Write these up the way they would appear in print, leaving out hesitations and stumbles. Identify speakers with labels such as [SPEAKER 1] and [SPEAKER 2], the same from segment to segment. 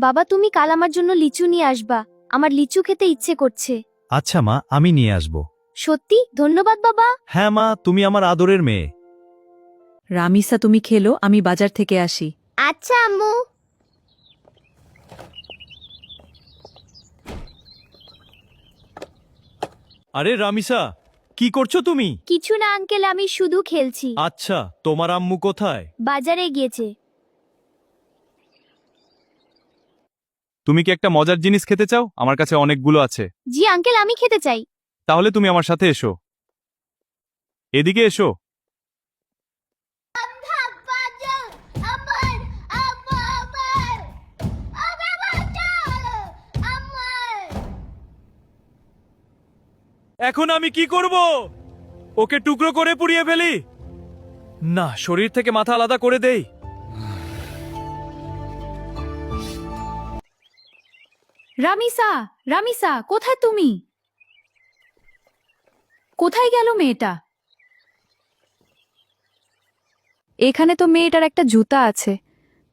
[SPEAKER 1] বাবা তুমি কাল আমার জন্য লিচু নিয়ে আসবা, আমার লিচু খেতে ইচ্ছে করছে।
[SPEAKER 2] আচ্ছা মা, আমি নিয়ে আসব।
[SPEAKER 1] সত্যি ধন্যবাদ বাবা।
[SPEAKER 2] হ্যাঁ মা, তুমি আমার আদরের মেয়ে।
[SPEAKER 3] রামিসা তুমি খেলো, আমি বাজার থেকে আসি।
[SPEAKER 1] আচ্ছা আম্মু।
[SPEAKER 2] আরে রামিসা, কি করছো তুমি?
[SPEAKER 1] কিছু না আঙ্কেল, আমি শুধু খেলছি।
[SPEAKER 2] আচ্ছা, তোমার আম্মু কোথায়?
[SPEAKER 1] বাজারে গিয়েছে।
[SPEAKER 4] তুমি কি একটা মজার জিনিস খেতে চাও? আমার কাছে অনেকগুলো আছে।
[SPEAKER 1] জি আঙ্কেল, আমি খেতে চাই।
[SPEAKER 4] তাহলে তুমি আমার সাথে এসো, এদিকে এসো।
[SPEAKER 2] এখন আমি কি করব? ওকে টুকরো করে পুড়িয়ে ফেলি? না, শরীর থেকে মাথা আলাদা করে দেই।
[SPEAKER 3] রামিসা, রামিসা, কোথায় তুমি? কোথায় গেল মেয়েটা? এখানে তো মেয়েটার একটা জুতা আছে,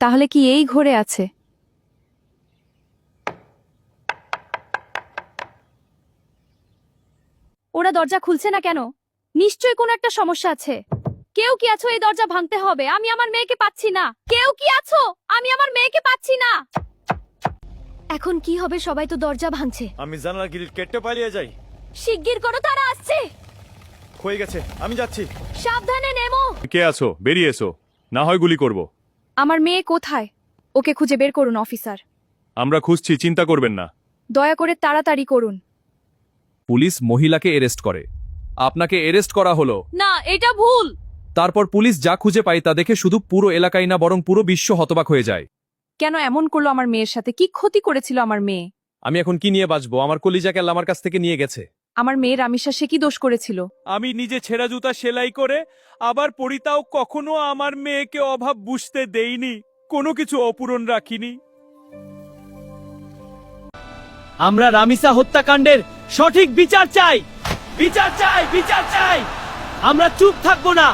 [SPEAKER 3] তাহলে কি এই ঘরে আছে? ওরা দরজা খুলছে না কেন? নিশ্চয়ই কোনো একটা সমস্যা আছে। কেউ কি আছো? এই দরজা ভাঙতে হবে, আমি আমার মেয়েকে পাচ্ছি না। কেউ কি আছো? আমি আমার মেয়েকে পাচ্ছি না।
[SPEAKER 1] এখন কি হবে? সবাই তো দরজা ভাঙছে।
[SPEAKER 2] আমি জানালা গ্রিল কেটে পালিয়ে যাই।
[SPEAKER 1] শিগগির করো, তারা আসছে।
[SPEAKER 2] হয়ে গেছে, আমি যাচ্ছি।
[SPEAKER 1] সাবধানে নেমো।
[SPEAKER 4] কে আছো? বেরিয়ে এসো, না হয় গুলি করব।
[SPEAKER 3] আমার মেয়ে কোথায়? ওকে খুঁজে বের করুন অফিসার।
[SPEAKER 4] আমরা খুঁজছি, চিন্তা করবেন না।
[SPEAKER 3] দয়া করে তাড়াতাড়ি করুন।
[SPEAKER 4] পুলিশ মহিলাকে এরেস্ট করে। আপনাকে এরেস্ট করা হলো।
[SPEAKER 3] না, এটা ভুল।
[SPEAKER 4] তারপর পুলিশ যা খুঁজে পায় তা দেখে শুধু পুরো এলাকায় না, বরং পুরো বিশ্ব হতবাক হয়ে যায়।
[SPEAKER 3] কেন এমন করলো আমার মেয়ের সাথে? কি ক্ষতি করেছিল আমার মেয়ে?
[SPEAKER 4] আমি এখন কি নিয়ে বাঁচবো? আমার কলিজাকে আল্লাহ আমার কাছ থেকে নিয়ে গেছে।
[SPEAKER 3] আমার মেয়ে রামিসা, সে কি দোষ করেছিল?
[SPEAKER 2] আমি নিজে ছেঁড়া জুতা সেলাই করে আবার পরিতাও কখনো আমার মেয়েকে অভাব বুঝতে দেইনি, কোনো কিছু অপূরণ রাখিনি। আমরা রামিসা হত্যাকাণ্ডের সঠিক বিচার চাই, বিচার চাই, বিচার চাই। আমরা চুপ থাকবো না।